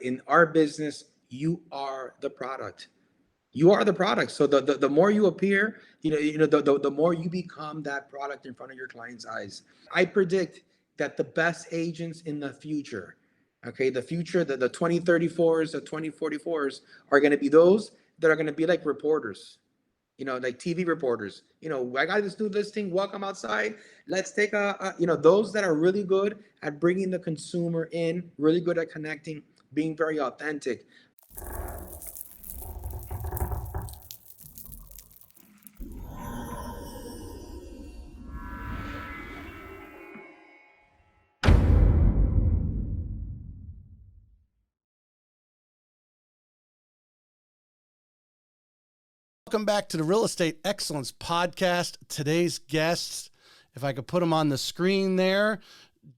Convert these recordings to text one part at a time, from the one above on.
In our business, you are the product. You are the product. So the more you appear, the more you become that product in front of your client's eyes. I predict that the best agents in the future, okay, the future, the 2034s, the 2044s are going to be those that are going to be like reporters, like TV reporters. I got this new listing. Welcome outside. Let's take those that are really good at bringing the consumer in, really good at connecting, being very authentic. Welcome back to the Real Estate Excellence Podcast. Today's guests, if I could put them on the screen there,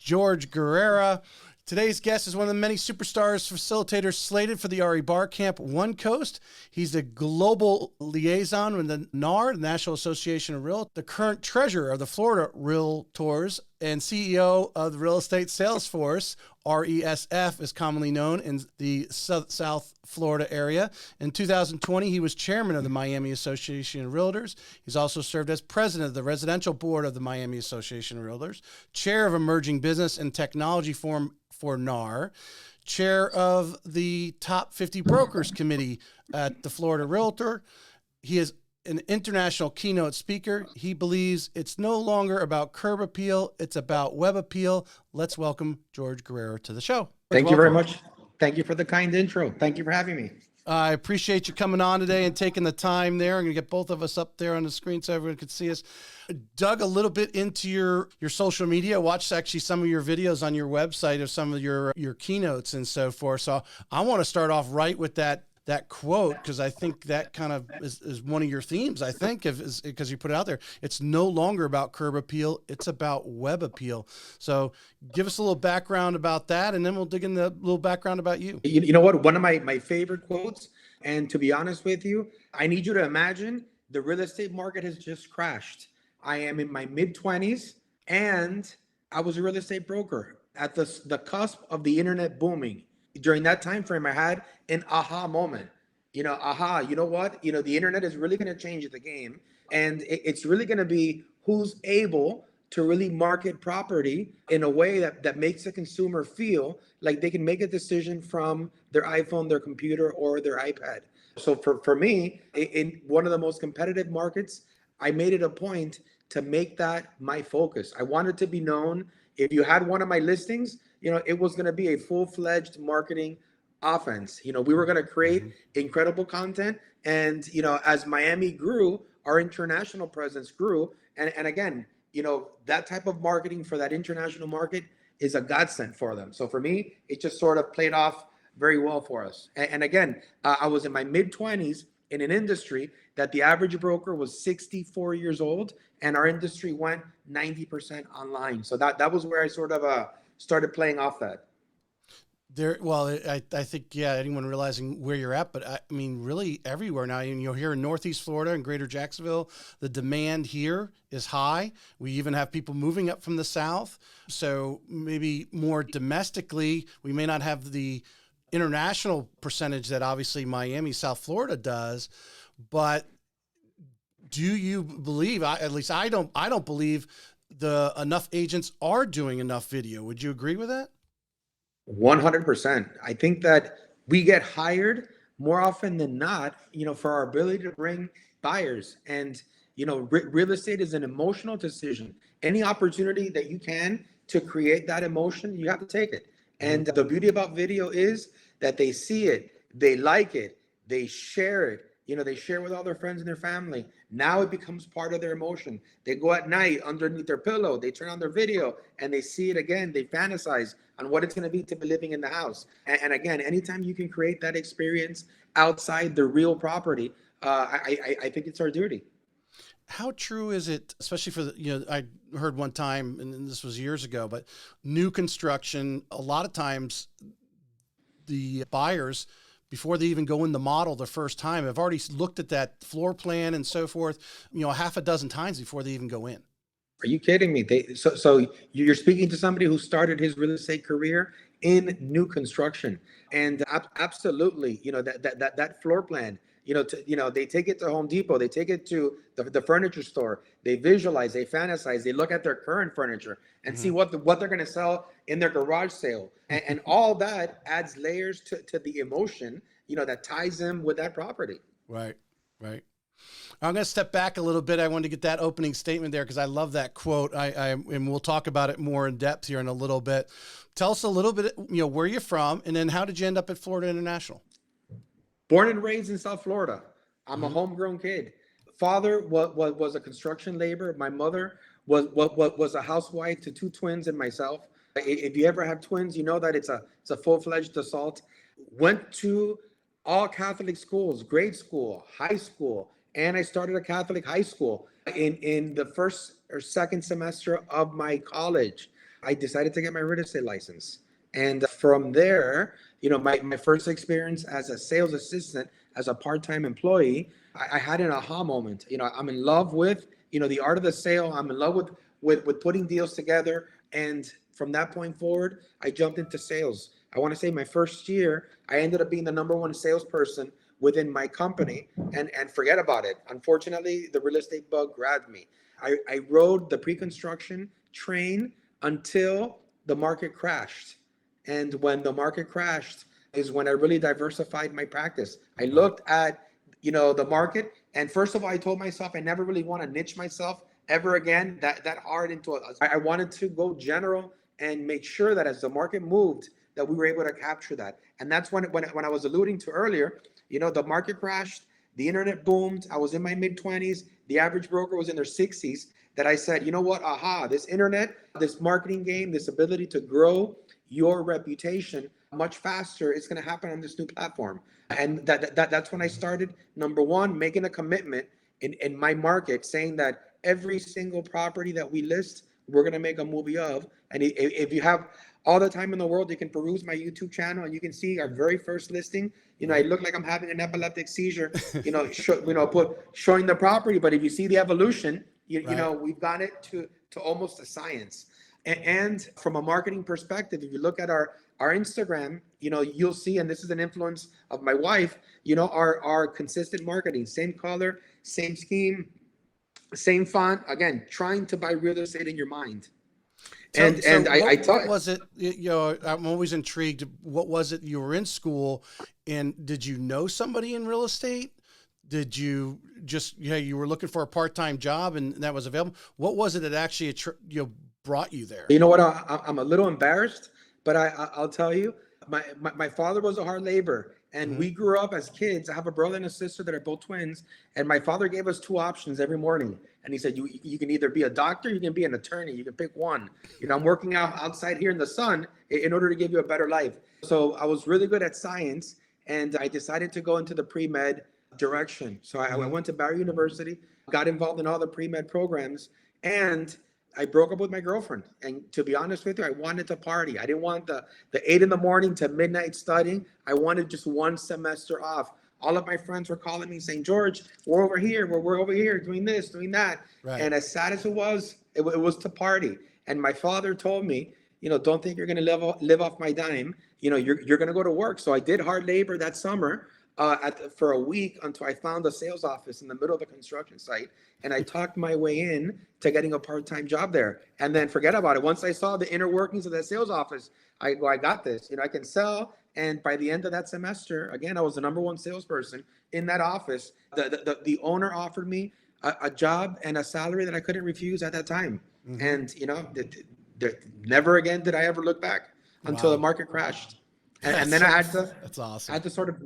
Jorge Guerra. Today's guest is one of the many superstars facilitators slated for the RE Bar Camp One Coast. He's the global liaison with the NAR, the National Association of Realtors, the current treasurer of the Florida Realtors, and CEO of the Real Estate Sales Force. RESF is commonly known in the South Florida area. In 2020, he was chairman of the Miami Association of Realtors. He's also served as president of the residential board of the Miami Association of Realtors, chair of Emerging Business and Technology Forum for NAR, chair of the Top 50 Brokers Committee at the Florida Realtor. He is an international keynote speaker. He believes it's no longer about curb appeal, it's about web appeal. Let's welcome Jorge Guerra to the show. Thank you very much. Thank you for the kind intro. Thank you for having me. I appreciate you coming on today and taking the time there. I'm going to get both of us up there on the screen so everyone can see us. Dug a little bit into your social media, watched actually some of your videos on your website of some of your keynotes and so forth. So I want to start off right with that quote, because I think that kind of is one of your themes, I think, because you put it out there. It's no longer about curb appeal, it's about web appeal. So give us a little background about that, and then we'll dig in the little background about you. You know what? One of my favorite quotes, and to be honest with you, I need you to imagine the real estate market has just crashed. I am in my mid-20s, and I was a real estate broker at the cusp of the internet booming. During that time frame, I had an aha moment. You know what? The internet is really going to change the game, and it's really going to be who's able to really market property in a way that makes the consumer feel like they can make a decision from their iPhone, their computer, or their iPad. So for me, in one of the most competitive markets, I made it a point to make that my focus. I wanted to be known. If you had one of my listings, it was going to be a full-fledged marketing offense. We were going to create incredible content. And, as Miami grew, our international presence grew. And again, that type of marketing for that international market is a godsend for them. So for me, it just sort of played off very well for us. And again, I was in my mid-20s in an industry that the average broker was 64 years old, and our industry went 90% online. So that was where I sort of started playing off that. I think, anyone realizing where you're at, but I mean, really everywhere now. You're here in Northeast Florida and Greater Jacksonville. The demand here is high. We even have people moving up from the South. So maybe more domestically, we may not have the international percentage that obviously Miami, South Florida does, but do you believe, at least I don't believe enough agents are doing enough video. Would you agree with that? 100%. I think that we get hired more often than not, for our ability to bring buyers. And, real estate is an emotional decision. Any opportunity that you can to create that emotion, you have to take it. And the beauty about video is that they see it, they like it, they share it. They share with all their friends and their family. Now it becomes part of their emotion. They go at night underneath their pillow, they turn on their video and they see it again. They fantasize on what it's going to be to be living in the house. And again, anytime you can create that experience outside the real property, I think it's our duty. How true is it, especially for I heard one time, and this was years ago, but new construction, a lot of times the buyers, before they even go in the model the first time, have already looked at that floor plan and so forth, half a dozen times before they even go in. Are you kidding me? So you're speaking to somebody who started his real estate career in new construction. And absolutely, that floor plan, they take it to Home Depot, they take it to the furniture store, they visualize, they fantasize, they look at their current furniture and see what they're going to sell in their garage sale. And all that adds layers to the emotion, that ties them with that property. Right. Right. I'm going to step back a little bit. I wanted to get that opening statement there because I love that quote. And we'll talk about it more in depth here in a little bit. Tell us a little bit, where you're from, and then how did you end up at Florida International? Born and raised in South Florida. I'm a homegrown kid. Father was a construction laborer. My mother was a housewife to two twins and myself. If you ever have twins, you know that it's a full-fledged assault. Went to all Catholic schools, grade school, high school, and I started a Catholic high school. In the first or second semester of my college, I decided to get my real estate license. And from there, my first experience as a sales assistant, as a part-time employee, I had an aha moment. I'm in love with, the art of the sale. I'm in love with putting deals together. And from that point forward, I jumped into sales. I want to say my first year, I ended up being the number one salesperson within my company, and forget about it. Unfortunately, the real estate bug grabbed me. I rode the pre-construction train until the market crashed. And when the market crashed is when I really diversified my practice. I looked at, the market. And first of all, I told myself I never really want to niche myself ever again that hard into it. I wanted to go general and make sure that as the market moved, that we were able to capture that. And that's when I was alluding to earlier, the market crashed, the internet boomed. I was in my mid-20s. The average broker was in their 60s. That I said, you know what? Aha, this internet, this marketing game, this ability to grow your reputation much faster, it's going to happen on this new platform. And that's when I started, number one, making a commitment in my market, saying that every single property that we list, we're going to make a movie of. And if you have all the time in the world, you can peruse my YouTube channel and you can see our very first listing. I look like I'm having an epileptic seizure, showing the property. But if you see the evolution, we've got it to almost a science. And from a marketing perspective, if you look at our Instagram, you'll see, and this is an influence of my wife, our consistent marketing, same color, same scheme, same font, again, trying to buy real estate in your mind. I thought, what was it, I'm always intrigued. What was it? You were in school, and did you know somebody in real estate? Did you just, you were looking for a part-time job and that was available? What was it that actually, brought you there? You know what? I'm a little embarrassed, but I'll tell you, my father was a hard laborer, and we grew up as kids. I have a brother and a sister that are both twins, and my father gave us two options every morning. And he said, you can either be a doctor, you can be an attorney, you can pick one. I'm working outside here in the sun in order to give you a better life. So I was really good at science, and I decided to go into the pre-med direction. So I went to Barry University, got involved in all the pre-med programs, and I broke up with my girlfriend. And to be honest with you, I wanted to party. I didn't want the 8 a.m. to midnight studying. I wanted just one semester off. All of my friends were calling me saying, George, we're over here. We're over here doing this, doing that. Right. And as sad as it was to party. And my father told me, don't think you're going to live off my dime. You're going to go to work. So I did hard labor that summer for a week until I found a sales office in the middle of a construction site. And I talked my way in to getting a part-time job there. And then forget about it. Once I saw the inner workings of that sales office, I got this. I can sell. And by the end of that semester, again, I was the number one salesperson in that office. The owner offered me a job and a salary that I couldn't refuse at that time. And, never again did I ever look back until the market crashed. And then I had to, that's awesome. I had to sort of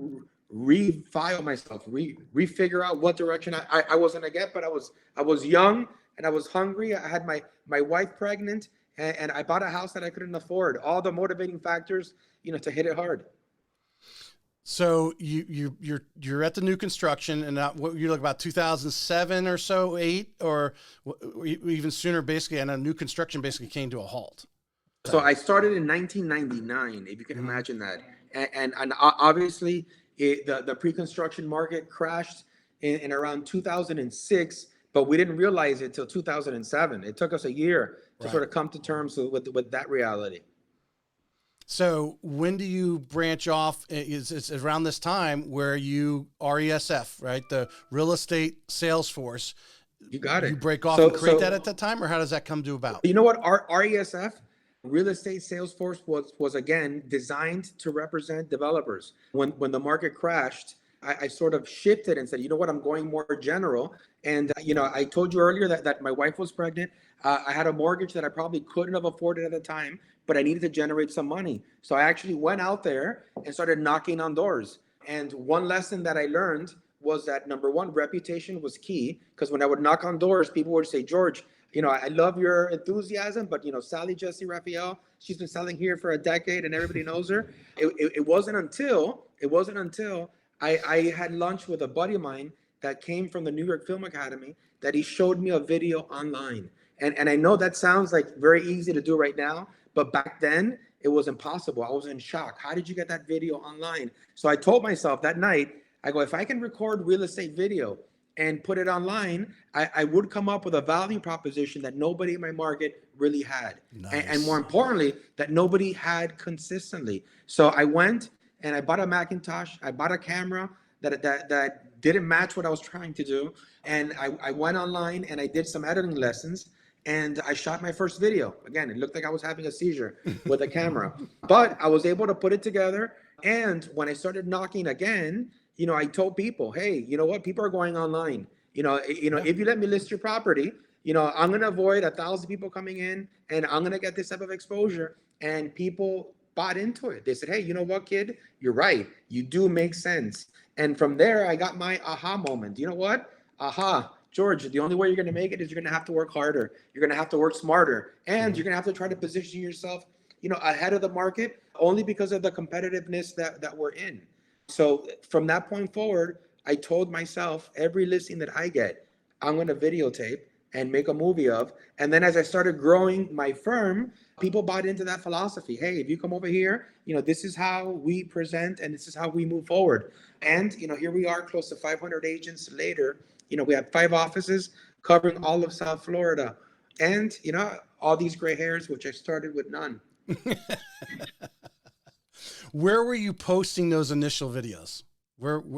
refile myself, refigure out what direction I was going to get. But I was young and I was hungry. I had my wife pregnant, and I bought a house that I couldn't afford. All the motivating factors, to hit it hard. So you're at the new construction, and you look about 2007 or so, 8, or even sooner. Basically, and a new construction basically came to a halt. So I started in 1999, if you can imagine that, and obviously the pre-construction market crashed in around 2006, but we didn't realize it till 2007. It took us a year to sort of come to terms with that reality. So when do you branch off? It's around this time where you RESF, right? The real estate sales force. You got You it. break off So, and create that so at that time, or how does that come to about? you know what? Our RESF, Real Estate Salesforce, was again designed to represent developers. When the market crashed, I sort of shifted and said, you know what? I'm going more general. And I told you earlier that my wife was pregnant. I had a mortgage that I probably couldn't have afforded at the time, but I needed to generate some money. So I actually went out there and started knocking on doors. And one lesson that I learned was that number one, reputation was key. Because when I would knock on doors, people would say, George, I love your enthusiasm, but Sally Jesse Raphael, she's been selling here for a decade and everybody knows her. It wasn't until I had lunch with a buddy of mine that came from the New York Film Academy that he showed me a video online. And I know that sounds like very easy to do right now, but back then it was impossible. I was in shock. How did you get that video online? So I told myself that night, I go, if I can record real estate video and put it online, I would come up with a value proposition that nobody in my market really had. Nice. And more importantly, that nobody had consistently. So I went and I bought a Macintosh, I bought a camera that didn't match what I was trying to do. And I went online and I did some editing lessons and I shot my first video. Again, it looked like I was having a seizure with a camera, but I was able to put it together. And when I started knocking again, I told people, hey, you know what? People are going online. If you let me list your property, I'm going to avoid 1,000 people coming in and I'm going to get this type of exposure. And people bought into it. They said, hey, you know what, kid? You're right. You do make sense. And from there, I got my aha moment. You know what? Aha, George, the only way you're going to make it is you're going to have to work harder. You're going to have to work smarter. And you're going to have to try to position yourself, ahead of the market only because of the competitiveness that we're in. So from that point forward, I told myself every listing that I get, I'm going to videotape and make a movie of. And then as I started growing my firm, people bought into that philosophy. Hey, if you come over here, this is how we present and this is how we move forward. And, here we are close to 500 agents later. We have 5 offices covering all of South Florida. And, all these gray hairs, which I started with none. Where were you posting those initial videos?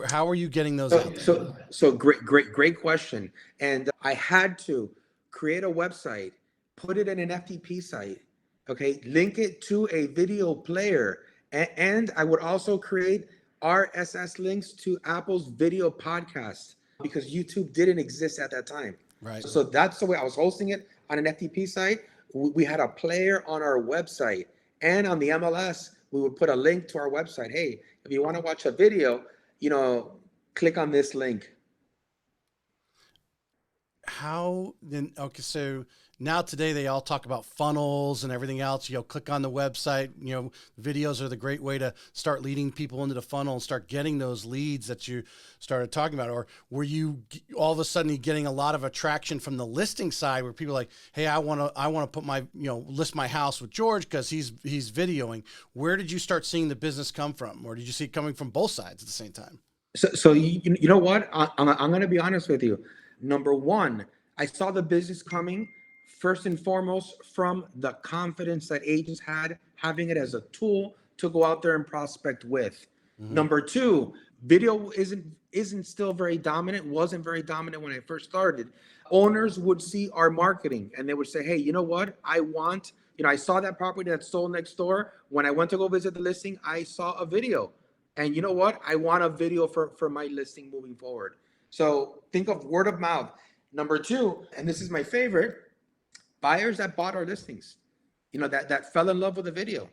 How are you getting those out there? So great question. And I had to create a website, put it in an FTP site, okay, link it to a video player, and I would also create RSS links to Apple's video podcast because YouTube didn't exist at that time. Right. So that's the way I was hosting it on an FTP site. We had a player on our website, and on the MLS, we would put a link to our website. Hey, if you want to watch a video, click on this link. How then? Okay, so now today they all talk about funnels and everything else. Click on the website. Videos are the great way to start leading people into the funnel and start getting those leads that you started talking about. Or were you all of a sudden getting a lot of attraction from the listing side where people are like, hey, I want to put my list my house with George because he's videoing. Where did you start seeing the business come from, or did you see it coming from both sides at the same time? So you know what? I'm going to be honest with you. Number one, I saw the business coming first and foremost from the confidence that agents had having it as a tool to go out there and prospect with. Mm-hmm. Number two, video isn't still very dominant, wasn't very dominant when I first started. Owners would see our marketing and they would say, hey, you know what? I saw that property that sold next door. When I went to go visit the listing, I saw a video. And you know what? I want a video for my listing moving forward. So think of word of mouth. Number two, and this is my favorite, buyers that bought our listings, that fell in love with the video,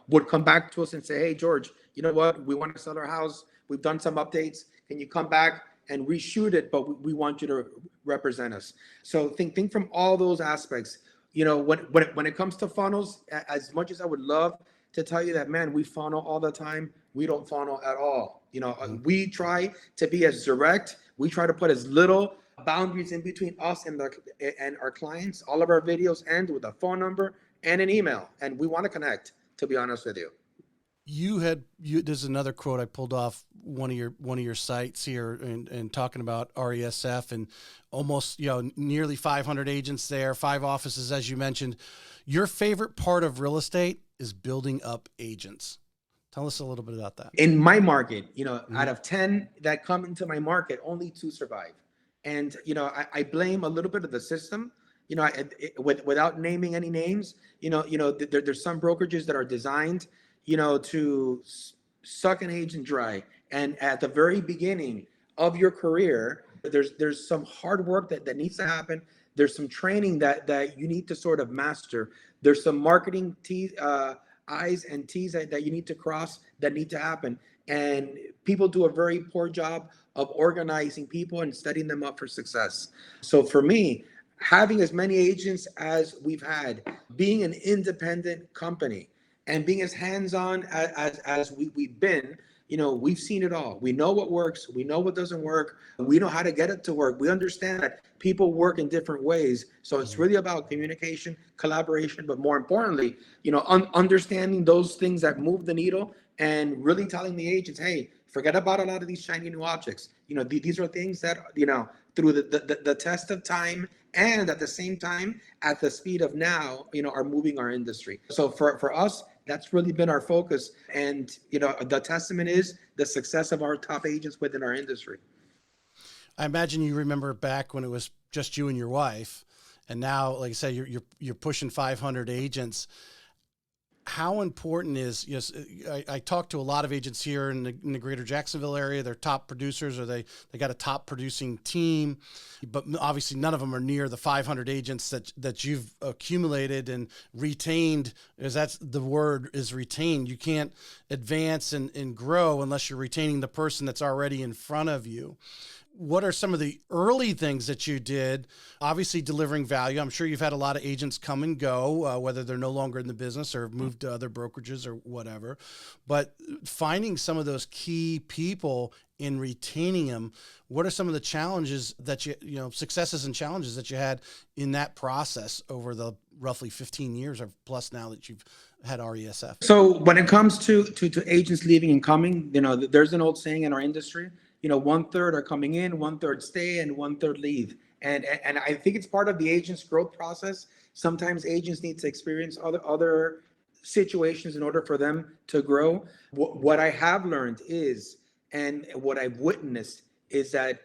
would come back to us and say, hey, George, you know what? We want to sell our house. We've done some updates. Can you come back and reshoot it? But we want you to represent us. So think from all those aspects. When it comes to funnels, as much as I would love to tell you that, man, we funnel all the time, we don't funnel at all. We try to be as direct. We try to put as little boundaries in between us and our clients. All of our videos end with a phone number and an email, and we want to connect, to be honest with you. There's another quote I pulled off one of your sites here and talking about RESF and almost, nearly 500 agents there, 5 offices, as you mentioned. Your favorite part of real estate is building up agents. Tell us a little bit about that. In my market, out of 10 that come into my market, only 2 survive. And, I blame a little bit of the system, without naming any names, there's some brokerages that are designed, to suck an agent dry. And at the very beginning of your career, there's some hard work that needs to happen. There's some training that you need to sort of master. There's some marketing I's and T's that you need to cross that need to happen. And people do a very poor job of organizing people and setting them up for success. So for me, having as many agents as we've had, being an independent company and being as hands-on as we've been, we've seen it all. We know what works. We know what doesn't work. We know how to get it to work. We understand that people work in different ways. So it's really about communication, collaboration, but more importantly, understanding those things that move the needle and really telling the agents, hey, forget about a lot of these shiny new objects. These are things that, through the test of time and at the same time, at the speed of now, are moving our industry. So for us, that's really been our focus. And, the testament is the success of our top agents within our industry. I imagine you remember back when it was just you and your wife, and now, like I said, you're pushing 500 agents. How important is, I talk to a lot of agents here in the greater Jacksonville area. They're top producers, or they got a top producing team, but obviously none of them are near the 500 agents that you've accumulated and retained, because that's the word, is retained. You can't advance and grow unless you're retaining the person that's already in front of you. What are some of the early things that you did? Obviously delivering value. I'm sure you've had a lot of agents come and go, whether they're no longer in the business or moved to other brokerages or whatever, but finding some of those key people and retaining them. What are some of the challenges that successes and challenges that you had in that process over the roughly 15 years or plus now that you've had RESF? So when it comes to agents leaving and coming, there's an old saying in our industry, 1/3 are coming in, 1/3 stay, and 1/3 leave. And I think it's part of the agent's growth process. Sometimes agents need to experience other situations in order for them to grow. What I have learned is, and what I've witnessed is that,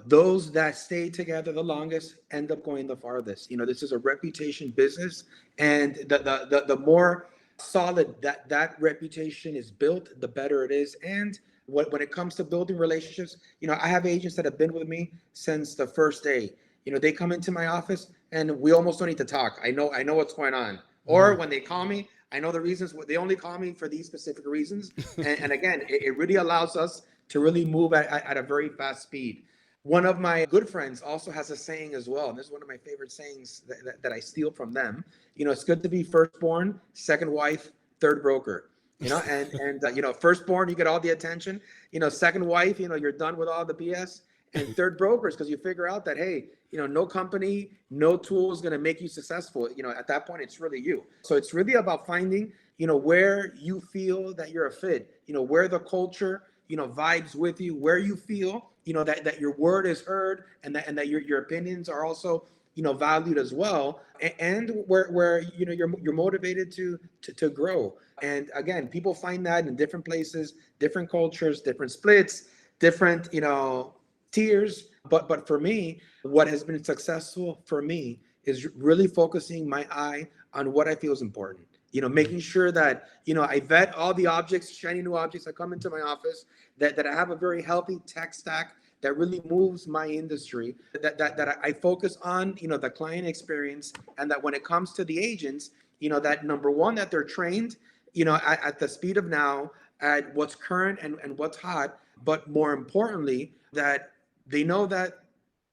those that stay together the longest end up going the farthest. This is a reputation business, and the more solid that reputation is built, the better it is. And when it comes to building relationships, I have agents that have been with me since the first day. They come into my office and we almost don't need to talk. I know what's going on. Or when they call me, I know the reasons. They only call me for these specific reasons. And again, it really allows us to really move at a very fast speed. One of my good friends also has a saying as well. And this is one of my favorite sayings that I steal from them. It's good to be firstborn, second wife, third broker. Firstborn, you get all the attention. Second wife, you're done with all the BS. And third brokers, because you figure out that, hey, no company, no tool is going to make you successful. At that point, it's really you. So it's really about finding, where you feel that you're a fit, where the culture, vibes with you, where you feel, that your word is heard and that your opinions are also, valued as well. And where you're motivated to grow. And again, people find that in different places, different cultures, different splits, different, tiers. But for me, what has been successful for me is really focusing my eye on what I feel is important. Making sure that, I vet all the objects, shiny new objects that come into my office, that I have a very healthy tech stack that really moves my industry, that I focus on, the client experience, and that when it comes to the agents, that number one, that they're trained, at the speed of now, at what's current and what's hot, but more importantly, that they know that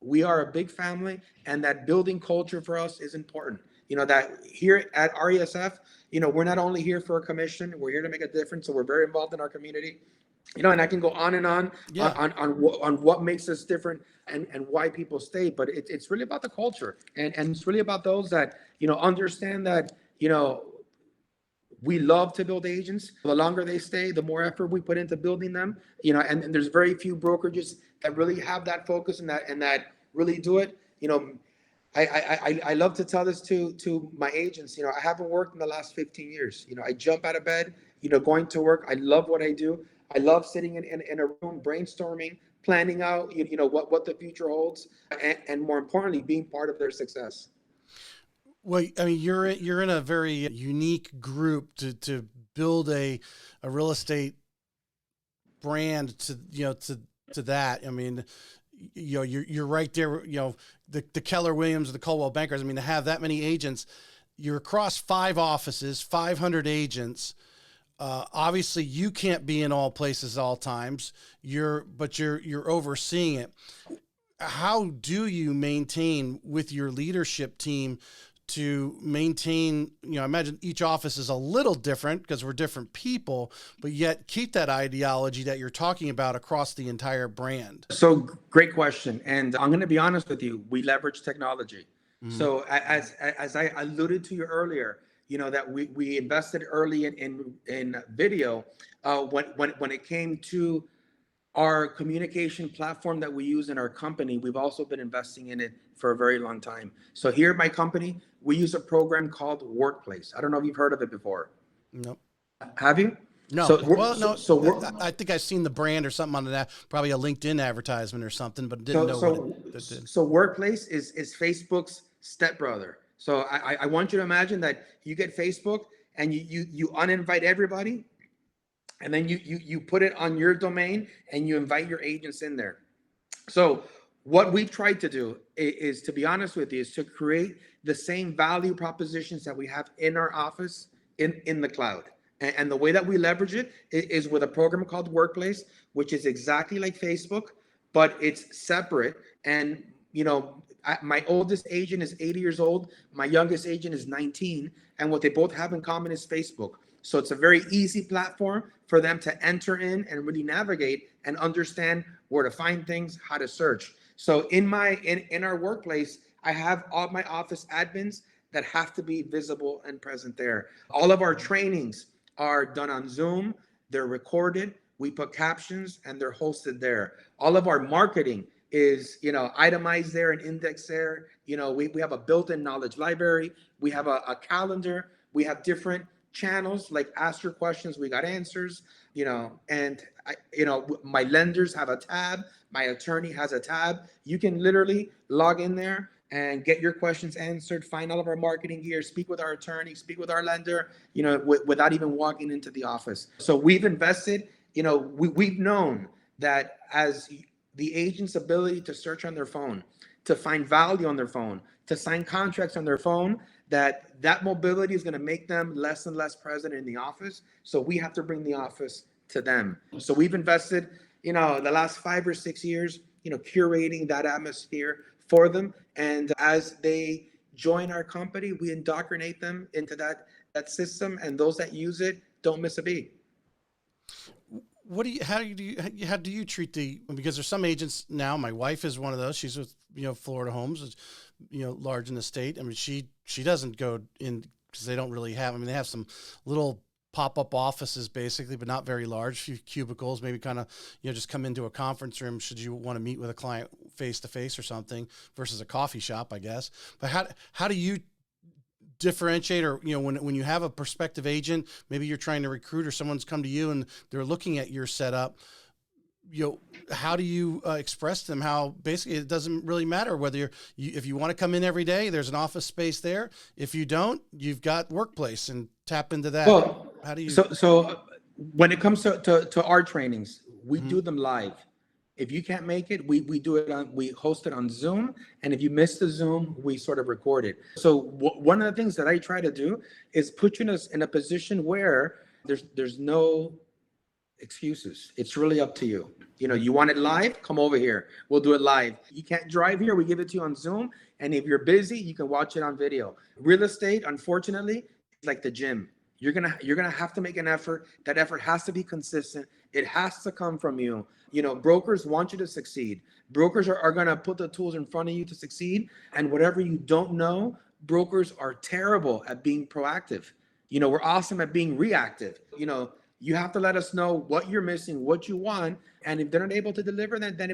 we are a big family and that building culture for us is important. That here at RESF, we're not only here for a commission, we're here to make a difference. So we're very involved in our community. And I can go on and on, on what makes us different and why people stay. But it's really about the culture. And it's really about those that, understand that, we love to build agents. The longer they stay, the more effort we put into building them. And there's very few brokerages that really have that focus and that really do it. I love to tell this to my agents. I haven't worked in the last 15 years. I jump out of bed, going to work. I love what I do. I love sitting in a room, brainstorming, planning out, what the future holds, and more importantly, being part of their success. Well, I mean, you're in a very unique group to build a real estate brand to that. I mean, you're right there. The Keller Williams, the Coldwell Bankers. I mean, to have that many agents, you're across 5 offices, 500 agents. Obviously, you can't be in all places all times. You're overseeing it. How do you maintain with your leadership team to maintain, I imagine each office is a little different because we're different people, but yet keep that ideology that you're talking about across the entire brand? So great question. And I'm going to be honest with you, we leverage technology. Mm-hmm. So as I alluded to you earlier, that we invested early in video when it came to our communication platform that we use in our company. We've also been investing in it for a very long time. So here at my company, we use a program called Workplace. I don't know if you've heard of it before. Nope. Have you? No. I think I've seen the brand or something on that, probably a LinkedIn advertisement or something, but didn't know what it did. So Workplace is Facebook's stepbrother. So I want you to imagine that you get Facebook and you uninvite everybody. And then you put it on your domain and you invite your agents in there. So what we've tried to do is, to be honest with you, is to create the same value propositions that we have in our office in the cloud. And the way that we leverage it is with a program called Workplace, which is exactly like Facebook, but it's separate. And, my oldest agent is 80 years old. My youngest agent is 19. And what they both have in common is Facebook. So it's a very easy platform for them to enter in and really navigate and understand where to find things, how to search. So in our Workplace, I have all my office admins that have to be visible and present there. All of our trainings are done on Zoom. They're recorded. We put captions and they're hosted there. All of our marketing is, itemized there and indexed there. We have a built-in knowledge library. We have a calendar. We have different channels like ask your questions, we got answers, and my lenders have a tab, my attorney has a tab. You can literally log in there and get your questions answered, find all of our marketing gear, speak with our attorney, speak with our lender, without even walking into the office. So we've invested, we've known that as the agent's ability to search on their phone, to find value on their phone, to sign contracts on their phone, that mobility is going to make them less and less present in the office. So we have to bring the office to them. So we've invested, the last 5 or 6 years, curating that atmosphere for them. And as they join our company, we indoctrinate them into that system, and those that use it don't miss a beat. How do you treat because there's some agents now, my wife is one of those, she's with, Florida Homes, large in the state. I mean, she doesn't go in because they don't really have, they have some little pop-up offices basically, but not very large, few cubicles, maybe kind of, just come into a conference room should you want to meet with a client face to face or something versus a coffee shop, I guess. But how do you differentiate, or when you have a prospective agent, maybe you're trying to recruit or someone's come to you and they're looking at your setup, how do you express to them how basically it doesn't really matter whether if you want to come in every day, there's an office space there. If you don't, you've got Workplace and tap into that. Well, how do you? So when it comes to our trainings, we do them live. If you can't make it, we host it on Zoom. And if you miss the Zoom, we sort of record it. So one of the things that I try to do is put you in a position where there's no excuses. It's really up to you. You want it live, come over here. We'll do it live. You can't drive here, we give it to you on Zoom. And if you're busy, you can watch it on video. Real estate, unfortunately, it's like the gym. You're gonna have to make an effort. That effort has to be consistent. It has to come from you. Brokers want you to succeed. Brokers are gonna put the tools in front of you to succeed. And whatever you don't know, brokers are terrible at being proactive. We're awesome at being reactive. You have to let us know what you're missing, what you want. And if they're not able to deliver that, then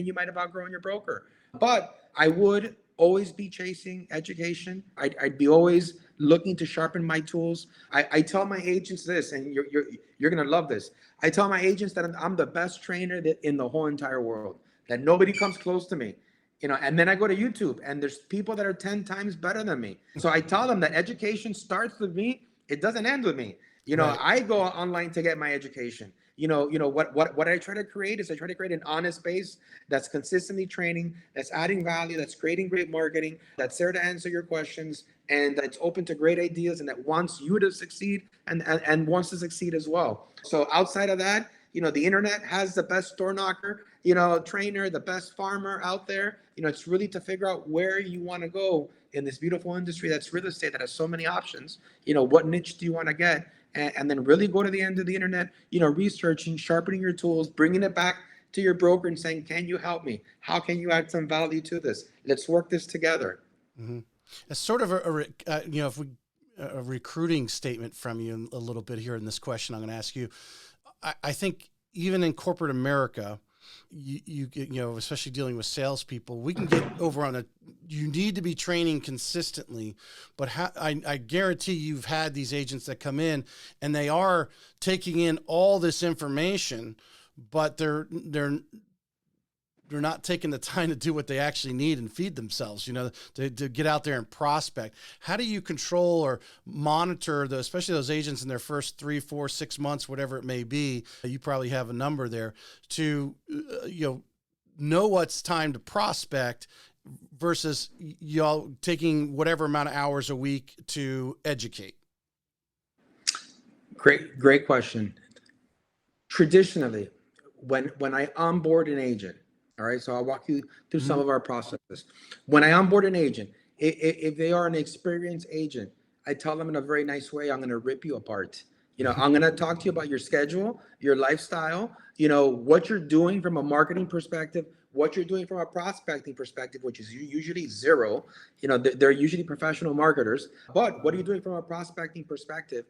you might have outgrown your broker. But I would always be chasing education. I'd be always looking to sharpen my tools. I tell my agents this, and you're gonna love this. I tell my agents that I'm the best trainer that in the whole entire world, that nobody comes close to me. And then I go to YouTube and there's people that are 10 times better than me. So I tell them that education starts with me. It doesn't end with me. Right. I go online to get my education. What I try to create is I try to create an honest base that's consistently training, that's adding value, that's creating great marketing, that's there to answer your questions, and that's open to great ideas, and that wants you to succeed and wants to succeed as well. So outside of that, the internet has the best door knocker, trainer, the best farmer out there. It's really to figure out where you want to go in this beautiful industry that's real estate that has so many options. What niche do you want to get? And then really go to the end of the internet, researching, sharpening your tools, bringing it back to your broker and saying, can you help me? How can you add some value to this? Let's work this together. Mm-hmm. It's sort of a recruiting statement from you a little bit here in this question I'm going to ask you. I think even in corporate America, you especially dealing with salespeople, we can get over on you need to be training consistently, but I guarantee you've had these agents that come in and they are taking in all this information, but they're not taking the time to do what they actually need and feed themselves, to get out there and prospect. How do you control or monitor especially those agents in their first 3, 4, 6 months, whatever it may be? You probably have a number there to, know what's time to prospect versus y'all taking whatever amount of hours a week to educate. Great question. Traditionally, when I onboard an agent, all right, so I'll walk you through some of our processes. When I onboard an agent, if they are an experienced agent, I tell them in a very nice way, I'm going to rip you apart. I'm going to talk to you about your schedule, your lifestyle, what you're doing from a marketing perspective, what you're doing from a prospecting perspective, which is usually zero. They're usually professional marketers, but what are you doing from a prospecting perspective?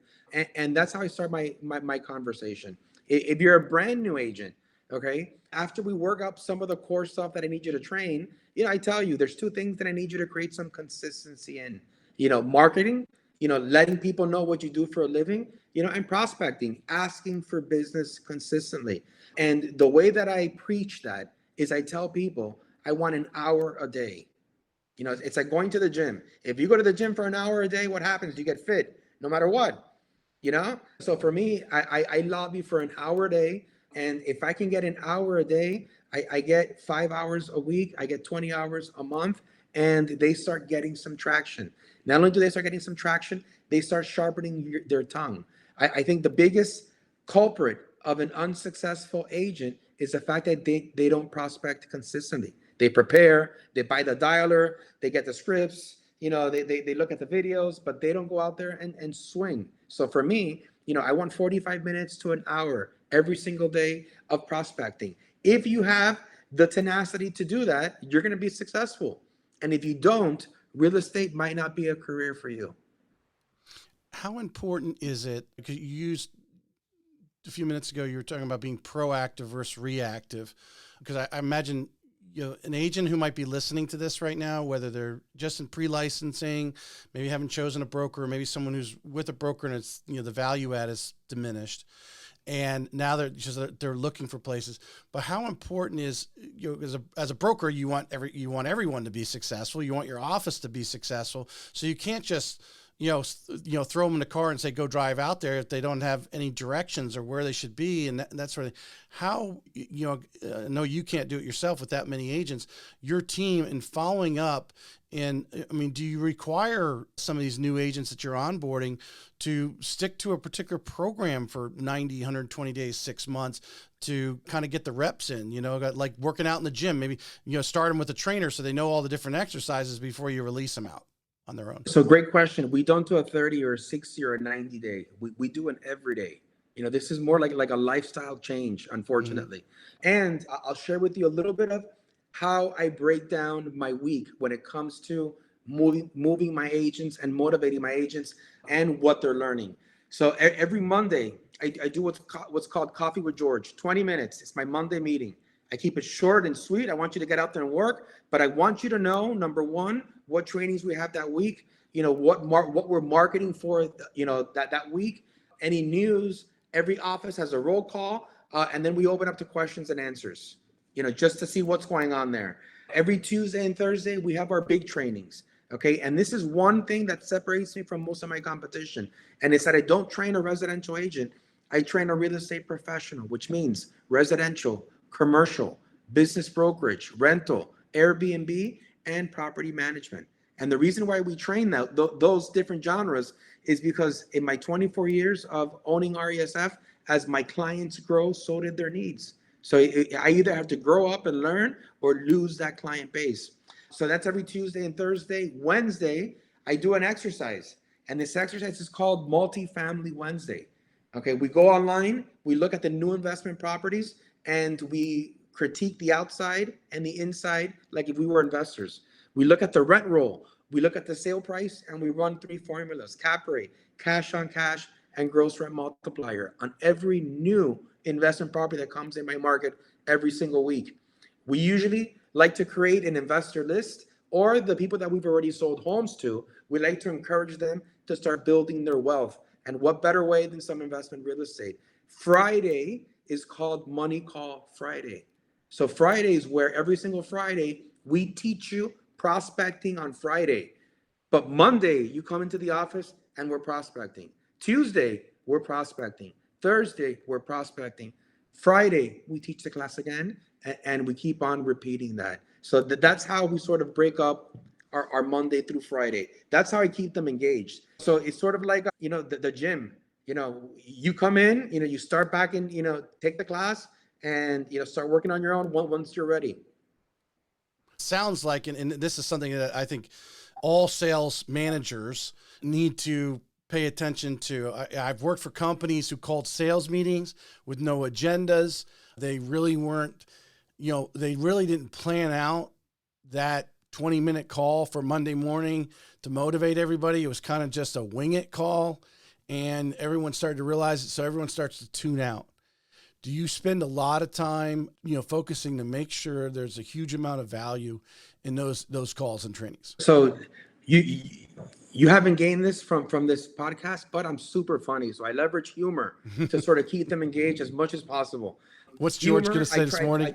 And that's how I start my conversation. If you're a brand new agent, okay, after we work up some of the core stuff that I need you to train, I tell you, there's 2 things that I need you to create some consistency in, marketing, letting people know what you do for a living, and prospecting, asking for business consistently. And the way that I preach that is I tell people, I want an hour a day. It's like going to the gym. If you go to the gym for an hour a day, what happens? You get fit no matter what, So for me, I lobby for an hour a day. And if I can get an hour a day, I get 5 hours a week, I get 20 hours a month, and they start getting some traction. Not only do they start getting some traction, they start sharpening their tongue. I think the biggest culprit of an unsuccessful agent is the fact that they don't prospect consistently. They prepare, they buy the dialer, they get the scripts, they look at the videos, but they don't go out there and swing. So for me, I want 45 minutes to an hour every single day of prospecting. If you have the tenacity to do that, you're going to be successful. And if you don't, real estate might not be a career for you. How important is it? Because you used a few minutes ago, you were talking about being proactive versus reactive. Because I imagine, an agent who might be listening to this right now, whether they're just in pre-licensing, maybe haven't chosen a broker, or maybe someone who's with a broker and it's, the value add is diminished. And now they're looking for places. But how important is, as a broker, you want everyone to be successful. You want your office to be successful. So you can't just throw them in the car and say, go drive out there if they don't have any directions or where they should be. And that sort of thing. How, I know you can't do it yourself with that many agents, your team in following up. And do you require some of these new agents that you're onboarding to stick to a particular program for 90, 120 days, 6 months to kind of get the reps in, like working out in the gym, maybe, start them with a trainer so they know all the different exercises before you release them out on their own? So great question. We don't do a 30 or a 60 or a 90 day. We do an everyday. This is more like a lifestyle change, unfortunately. Mm-hmm. And I'll share with you a little bit of how I break down my week when it comes to moving my agents and motivating my agents and what they're learning. So every Monday, I do what's called Coffee with George, 20 minutes. It's my Monday meeting. I keep it short and sweet. I want you to get out there and work, but I want you to know, number one, what trainings we have that week, what we're marketing for, that week, any news. Every office has a roll call, and then we open up to questions and answers, just to see what's going on there. Every Tuesday and Thursday, we have our big trainings. Okay. And this is one thing that separates me from most of my competition. And it's that I don't train a residential agent. I train a real estate professional, which means residential, commercial, business brokerage, rental, Airbnb, and property management. And the reason why we train those different genres is because in my 24 years of owning RESF, as my clients grow, so did their needs. So I either have to grow up and learn or lose that client base. So that's every Tuesday and Thursday. Wednesday, I do an exercise. And this exercise is called Multifamily Wednesday. Okay, we go online, we look at the new investment properties, and we critique the outside and the inside like if we were investors. We look at the rent roll, we look at the sale price, and we run 3 formulas: cap rate, cash on cash, and gross rent multiplier on every new investment property that comes in my market every single week. We usually like to create an investor list, or the people that we've already sold homes to, we like to encourage them to start building their wealth. And what better way than some investment real estate? Friday is called Money Call Friday. So Friday is where every single Friday we teach you prospecting on Friday. But Monday, you come into the office and we're prospecting. Tuesday, we're prospecting. Thursday, we're prospecting. Friday, we teach the class again, and we keep on repeating that. So that's how we sort of break up our Monday through Friday. That's how I keep them engaged. So it's sort of like, the gym. You come in, you start back in, take the class and, start working on your own once you're ready. Sounds like, and this is something that I think all sales managers need to pay attention to. I've worked for companies who called sales meetings with no agendas. They really weren't, they really didn't plan out that 20-minute call for Monday morning to motivate everybody. It was kind of just a wing it call, and everyone started to realize it. So everyone starts to tune out. Do you spend a lot of time, focusing to make sure there's a huge amount of value in those calls and trainings? So you haven't gained this from this podcast, but I'm super funny. So I leverage humor to sort of keep them engaged as much as possible. What's George going to say this morning?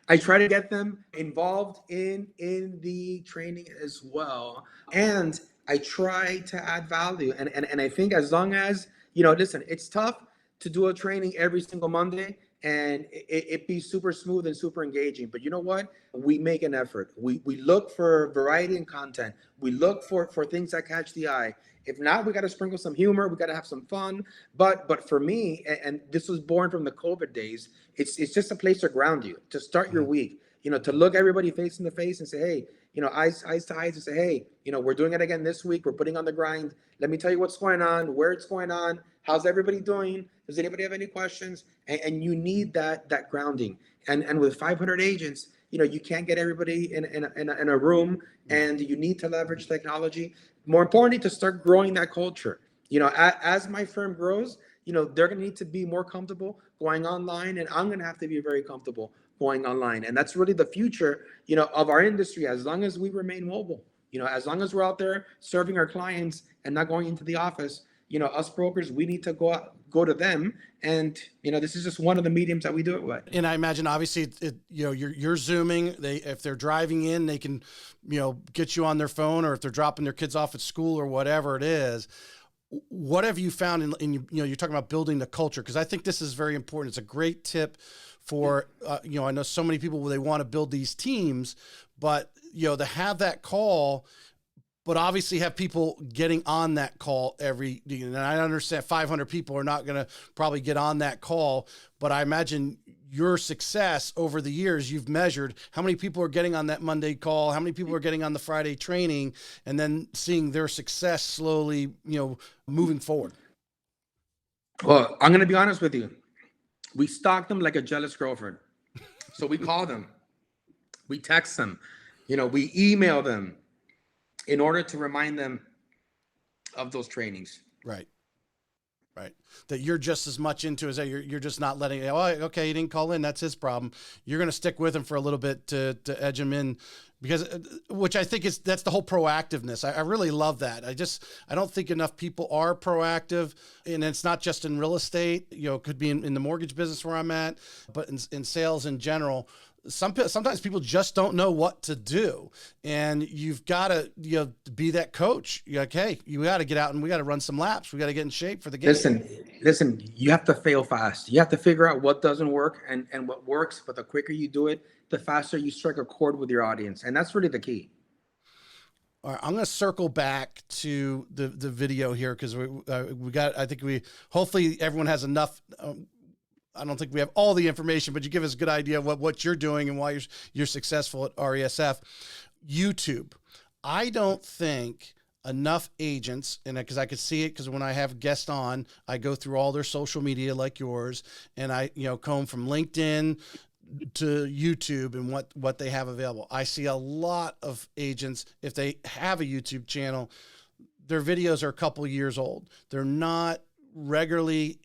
I try to get them involved in the training as well. And I try to add value. And I think as long as, listen, it's tough to do a training every single Monday and it be super smooth and super engaging. But you know what? We make an effort. We look for variety in content. We look for things that catch the eye. If not, we got to sprinkle some humor. We got to have some fun. But for me, and this was born from the COVID days, it's just a place to ground you, to start your week, to look everybody face in the face and say, hey, eyes to eyes and say, hey, we're doing it again this week. We're putting on the grind. Let me tell you what's going on, where it's going on. How's everybody doing? Does anybody have any questions? And you need that grounding. And with 500 agents, you can't get everybody in a room, and you need to leverage technology. More importantly, to start growing that culture. As my firm grows, they're going to need to be more comfortable going online, and I'm going to have to be very comfortable going online. And that's really the future, of our industry, as long as we remain mobile. As long as we're out there serving our clients and not going into the office, us brokers, we need to go to them. And, this is just one of the mediums that we do it with. And I imagine, obviously, you're Zooming. If they're driving in, they can, get you on their phone, or if they're dropping their kids off at school or whatever it is. What have you found in you're talking about building the culture? Because I think this is very important. It's a great tip for, I know so many people, they want to build these teams, but, to have that call, but obviously have people getting on that call and I understand 500 people are not going to probably get on that call, but I imagine your success over the years, you've measured how many people are getting on that Monday call, how many people are getting on the Friday training, and then seeing their success slowly, moving forward. Well, I'm going to be honest with you. We stalk them like a jealous girlfriend. So we call them, we text them, we email them in order to remind them of those trainings. Right. that you're just as much into as that. You're just not letting, oh, okay, he didn't call in. That's his problem. You're going to stick with him for a little bit to edge him in, because, which I think that's the whole proactiveness. I really love that. I don't think enough people are proactive, and it's not just in real estate, it could be in the mortgage business where I'm at, but in sales in general. Sometimes people just don't know what to do, and you've got to be that coach. Okay, you got to get out and we got to run some laps. We got to get in shape for the game. Listen. You have to fail fast. You have to figure out what doesn't work and what works. But the quicker you do it, the faster you strike a chord with your audience, and that's really the key. All right, I'm going to circle back to the video here because hopefully everyone has enough. I don't think we have all the information, but you give us a good idea of what you're doing and why you're successful at RESF. YouTube. I don't think enough agents, and because I could see it, because when I have guests on, I go through all their social media like yours, and I comb from LinkedIn to YouTube and what they have available. I see a lot of agents, if they have a YouTube channel, their videos are a couple years old. They're not regularly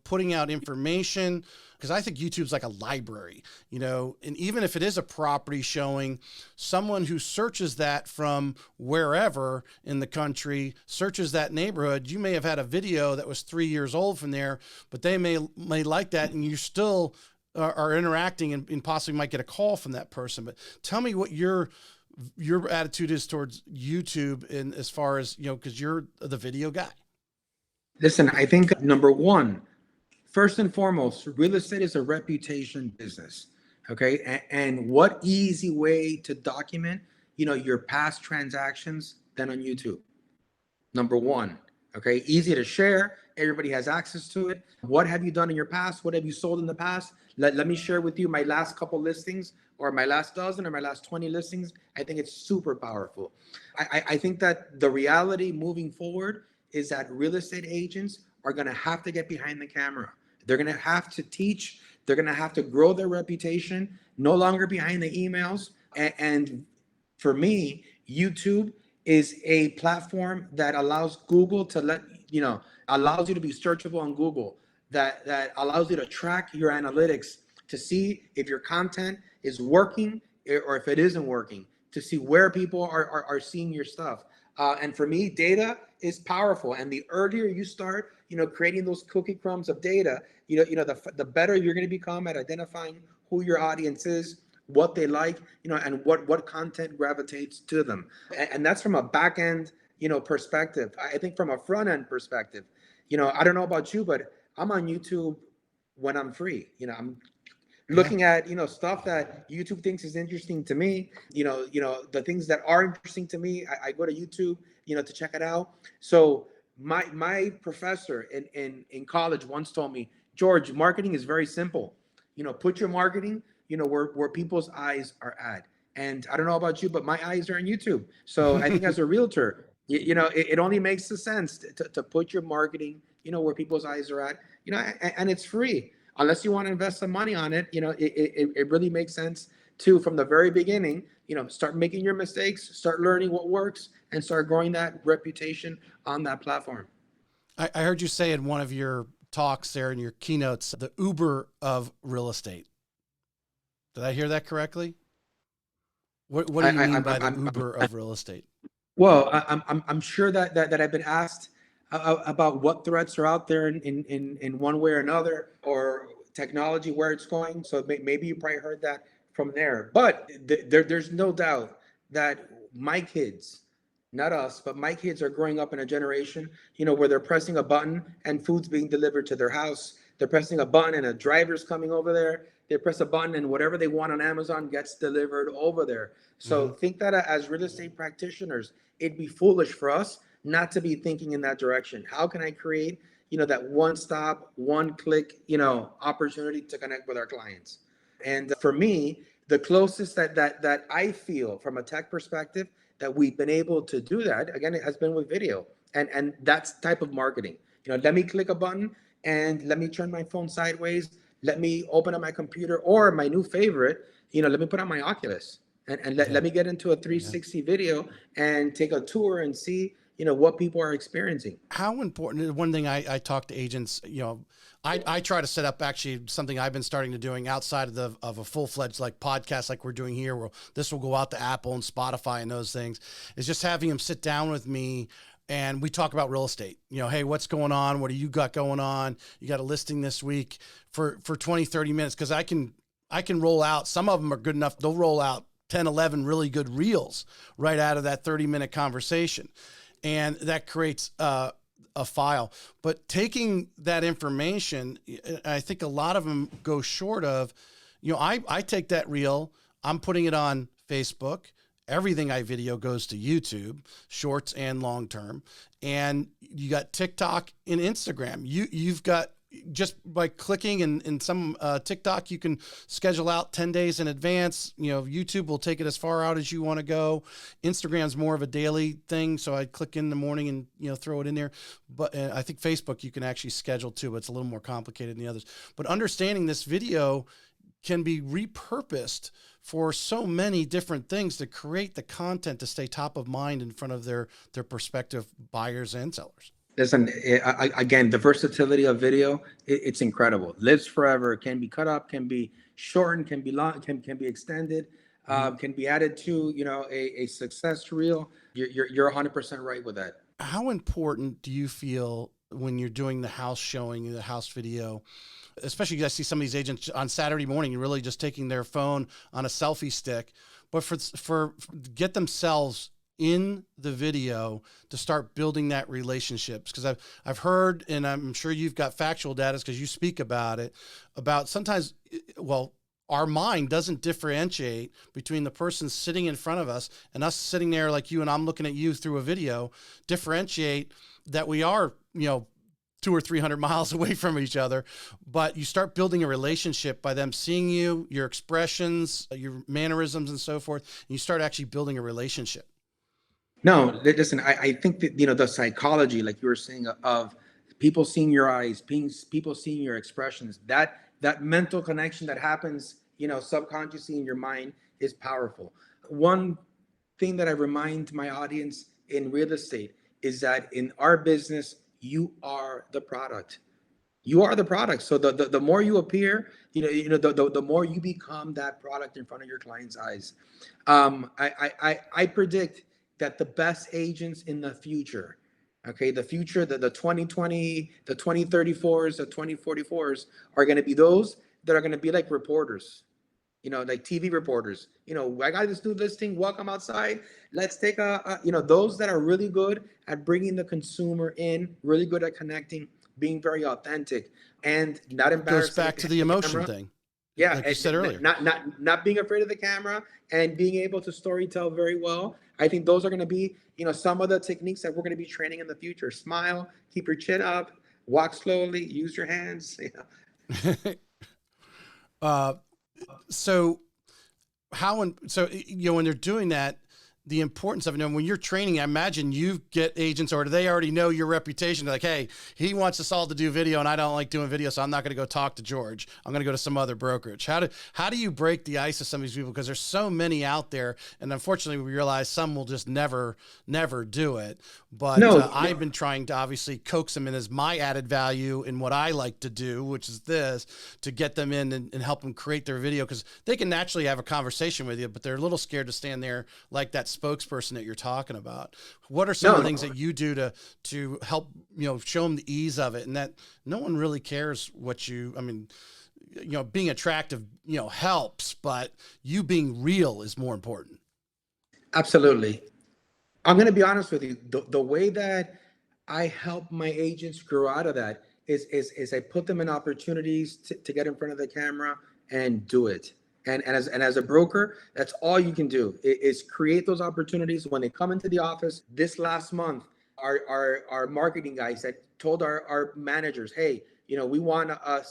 putting out information, because I think YouTube's like a library, and even if it is a property showing, someone who searches that from wherever in the country, searches that neighborhood, you may have had a video that was 3 years old from there, but they may like that, and you still are interacting and possibly might get a call from that person. But tell me what your attitude is towards YouTube, and as far as, because you're the video guy. Listen, I think number one, first and foremost, real estate is a reputation business. Okay. And what easy way to document, your past transactions than on YouTube? Number one. Okay. Easy to share. Everybody has access to it. What have you done in your past? What have you sold in the past? Let me share with you my last couple listings, or my last dozen, or my last 20 listings. I think it's super powerful. I think that the reality moving forward is that real estate agents are going to have to get behind the camera. They're going to have to teach. They're going to have to grow their reputation, no longer behind the emails. And for me, YouTube is a platform that allows Google to allows you to be searchable on Google, that allows you to track your analytics to see if your content is working or if it isn't working, to see where people are seeing your stuff. And for me, data is powerful. And the earlier you start, creating those cookie crumbs of data, the better you're going to become at identifying who your audience is, what they like, and what content gravitates to them. And that's from a back end, perspective. I think from a front end perspective, I don't know about you, but I'm on YouTube when I'm free. I'm looking at stuff that YouTube thinks is interesting to me. The things that are interesting to me, I go to YouTube to check it out. So my professor in college once told me, George, marketing is very simple. Put your marketing where people's eyes are at. And I don't know about you, but my eyes are on YouTube. So I think as a realtor, it only makes sense to put your marketing where people's eyes are at, and it's free. Unless you want to invest some money on it, it really makes sense to, from the very beginning, start making your mistakes, start learning what works, and start growing that reputation on that platform. I heard you say in one of your talks there in your keynotes, the Uber of real estate. Did I hear that correctly? What do you mean by the Uber of real estate? Well, I'm sure that I've been asked about what threats are out there in one way or another, or technology, where it's going. So maybe you probably heard that from there. But there's no doubt that my kids, not us, but my kids are growing up in a generation, where they're pressing a button and food's being delivered to their house. They're pressing a button and a driver's coming over there. They press a button and whatever they want on Amazon gets delivered over there. So think that as real estate practitioners, it'd be foolish for us not to be thinking in that direction. How can I create, that one stop, one click, opportunity to connect with our clients? And for me, the closest that I feel from a tech perspective that we've been able to do that, again, it has been with video. And that's type of marketing. Let me click a button and let me turn my phone sideways. Let me open up my computer, or my new favorite, let me put on my Oculus and let me get into a 360 video and take a tour and see, what people are experiencing. How important, one thing I talk to agents, I try to set up actually something I've been starting to doing outside of a full-fledged like podcast like we're doing here, where this will go out to Apple and Spotify and those things, is just having them sit down with me and we talk about real estate. Hey, what's going on? What do you got going on? You got a listing this week for 20, 30 minutes. Cause I can roll out, some of them are good enough. They'll roll out 10, 11 really good reels right out of that 30-minute conversation. And that creates a file. But taking that information, I think a lot of them go short of, I take that reel, I'm putting it on Facebook. Everything I video goes to YouTube, shorts and long term. And you got TikTok and Instagram. You've got, just by clicking in some TikTok, you can schedule out 10 days in advance. YouTube will take it as far out as you want to go. Instagram's more of a daily thing. So I click in the morning and, throw it in there. But I think Facebook, you can actually schedule too. It's a little more complicated than the others, but understanding this video can be repurposed for so many different things to create the content to stay top of mind in front of their prospective buyers and sellers. Listen, again, the versatility of video, it's incredible. Lives forever, can be cut up, can be shortened, can be long, can be extended, can be added to, a success reel. You're 100% right with that. How important do you feel when you're doing the house showing, the house video, especially I see some of these agents on Saturday morning, really just taking their phone on a selfie stick, but for get themselves in the video to start building that relationships. Because I've heard, and I'm sure you've got factual data because you speak about it, about sometimes, our mind doesn't differentiate between the person sitting in front of us and us sitting there like you and I'm looking at you through a video, differentiate that we are, 200 or 300 miles away from each other, but you start building a relationship by them seeing you, your expressions, your mannerisms and so forth, and you start actually building a relationship. No, listen, I think that, the psychology, like you were saying, of people seeing your eyes, people seeing your expressions, that mental connection that happens, subconsciously in your mind is powerful. One thing that I remind my audience in real estate is that in our business, you are the product. You are the product. So the more you appear, the more you become that product in front of your client's eyes. I predict that the best agents in the future, the 2020, the 2034s, the 2044s are going to be those that are going to be like reporters, like TV reporters. I got this new listing. Welcome outside. Let's take those that are really good at bringing the consumer in, really good at connecting, being very authentic, and not embarrassing. Goes back to the emotion thing. Yeah, like you said earlier, not being afraid of the camera and being able to storytell very well. I think those are going to be, some of the techniques that we're going to be training in the future. Smile, keep your chin up, walk slowly, use your hands. So when they're doing that, the importance of it, when you're training, I imagine you get agents, or do they already know your reputation? They're like, hey, he wants us all to do video and I don't like doing video, so I'm not going to go talk to George. I'm going to go to some other brokerage. How do you break the ice of some of these people? Because there's so many out there. And unfortunately, we realize some will just never do it. But I've been trying to obviously coax them in as my added value in what I like to do, which is this, to get them in and help them create their video. Because they can naturally have a conversation with you, but they're a little scared to stand there like that spokesperson that you're talking about. What are some of the things that you do to help, show them the ease of it, and that no one really cares what being attractive, helps, but you being real is more important. Absolutely. I'm going to be honest with you. The way that I help my agents grow out of that is I put them in opportunities to get in front of the camera and do it. And as a broker, that's all you can do is create those opportunities when they come into the office. This last month, our marketing guys that told our managers, hey, we want a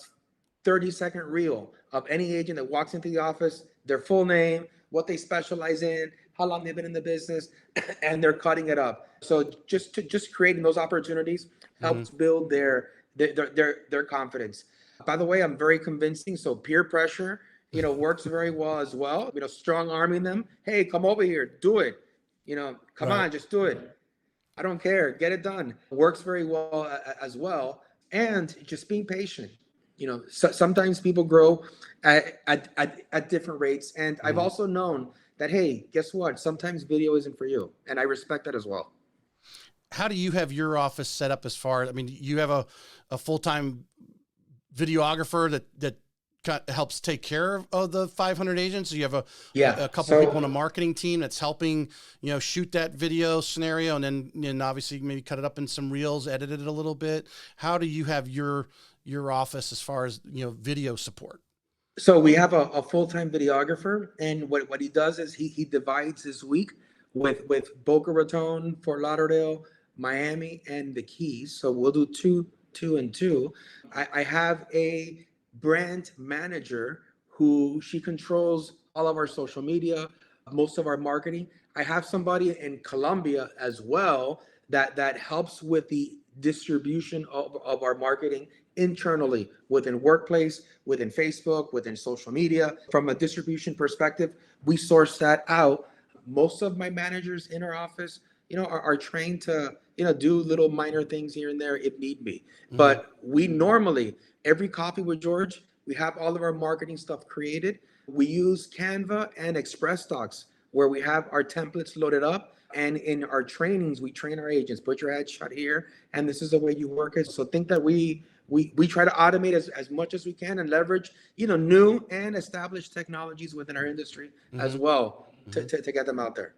30-second reel of any agent that walks into the office, their full name, what they specialize in, how long they've been in the business, and they're cutting it up. So just creating those opportunities helps build their confidence. By the way, I'm very convincing. So peer pressure, works very well as well. Strong arming them. Hey, come over here, do it. Come on, just do it. I don't care. Get it done. Works very well as well. And just being patient. So sometimes people grow at different rates. And I've also known that, hey, guess what? Sometimes video isn't for you. And I respect that as well. How do you have your office set up as far as, I mean, you have a full-time videographer that helps take care of the 500 agents? So you have a couple people in a marketing team that's helping, shoot that video scenario, and then obviously maybe cut it up in some reels, edit it a little bit. How do you have your office as far as, video support? So we have a full-time videographer, and what he does is he divides his week with Boca Raton, Fort Lauderdale, Miami, and the Keys. So we'll do two and two. I have a brand manager who she controls all of our social media, most of our marketing. I have somebody in Colombia as well that helps with the distribution of our marketing internally within workplace, within Facebook, within social media. From a distribution perspective, we source that out. Most of my managers in our office, are trained to, do little minor things here and there if need be. But we normally, every coffee with George, we have all of our marketing stuff created. We use Canva and Express Docs where we have our templates loaded up. And in our trainings, we train our agents, put your headshot here, and this is the way you work it. So think that we try to automate as much as we can and leverage, new and established technologies within our industry as well to get them out there.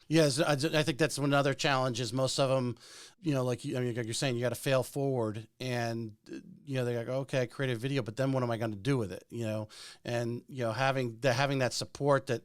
Yes, I think that's another challenge is most of them, like you're saying, you got to fail forward, and they're like, okay, I created a video, but then what am I going to do with it? And having that support that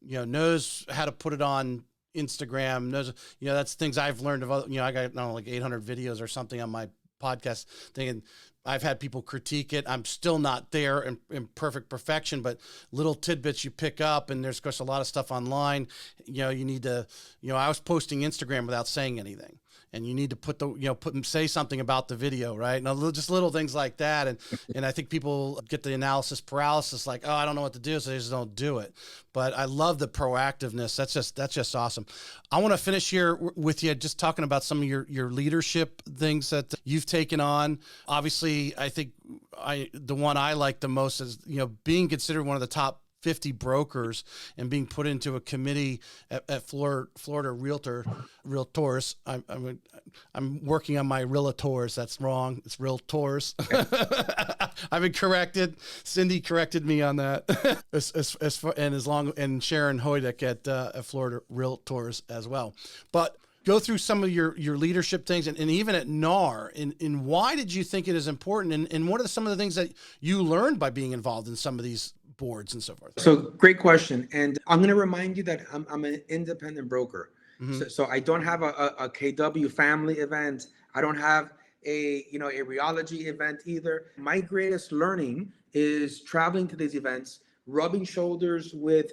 knows how to put it on Instagram, knows that's things I've learned of other, I got like 800 videos or something on my podcast thing, and I've had people critique it. I'm still not there in perfect perfection, but little tidbits you pick up, and there's of course a lot of stuff online. You need to, I was posting Instagram without saying anything, and you need to say something about the video, right? And just little things like that. And I think people get the analysis paralysis, like, oh, I don't know what to do, so they just don't do it. But I love the proactiveness. That's just awesome. I want to finish here with you, just talking about some of your leadership things that you've taken on. Obviously, I think the one I like the most is, being considered one of the top 50 brokers and being put into a committee at Florida Realtors. I'm working on my realtors. That's wrong. It's realtors. I've been corrected. Cindy corrected me on that. and Sharon Hoydick at Florida Realtors as well. But go through some of your leadership things, and even at NAR, and why did you think it is important, and what are some of the things that you learned by being involved in some of these boards and so forth? So great question. And I'm going to remind you that I'm an independent broker. So I don't have a KW family event. I don't have a rheology event either. My greatest learning is traveling to these events, rubbing shoulders with,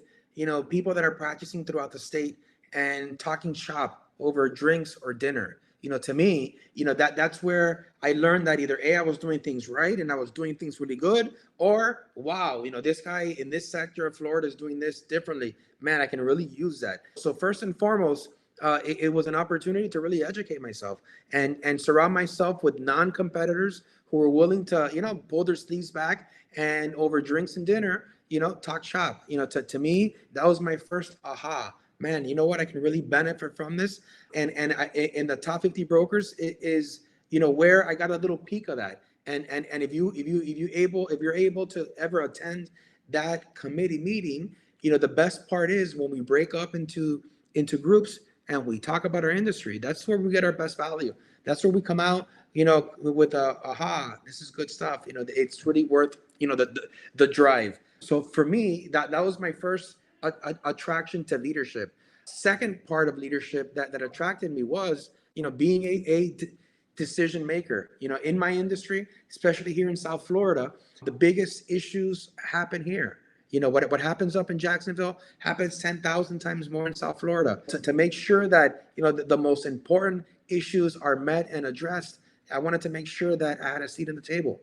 people that are practicing throughout the state and talking shop over drinks or dinner. To me, that's where I learned that either I was doing things right and I was doing things really good, or wow, this guy in this sector of Florida is doing this differently. Man, I can really use that. So first and foremost, it was an opportunity to really educate myself and surround myself with non-competitors who were willing to, pull their sleeves back and over drinks and dinner, talk shop. To me, that was my first aha. Man, you know what? I can really benefit from this. And in the top 50 brokers is, where I got a little peek of that. And if you're able to ever attend that committee meeting, the best part is when we break up into groups and we talk about our industry. That's where we get our best value. That's where we come out, with this is good stuff. It's really worth, the drive. So for me, that was my first attraction to leadership. Second part of leadership that attracted me was, being a decision maker. In my industry, especially here in South Florida, the biggest issues happen here. What happens up in Jacksonville happens 10,000 times more in South Florida. To make sure that, the most important issues are met and addressed, I wanted to make sure that I had a seat at the table.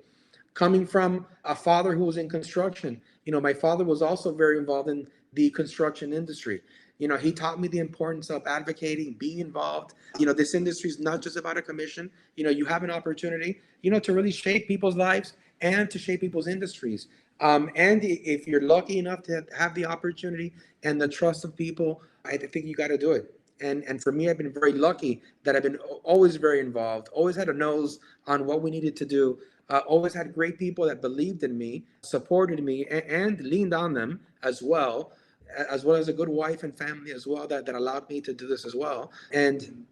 Coming from a father who was in construction, my father was also very involved in the construction industry. He taught me the importance of advocating, being involved. This industry is not just about a commission. You have an opportunity, to really shape people's lives and to shape people's industries. And if you're lucky enough to have the opportunity and the trust of people, I think you got to do it. And for me, I've been very lucky that I've been always very involved, always had a nose on what we needed to do, always had great people that believed in me, supported me, and leaned on them as well as a good wife and family as well that allowed me to do this as well. And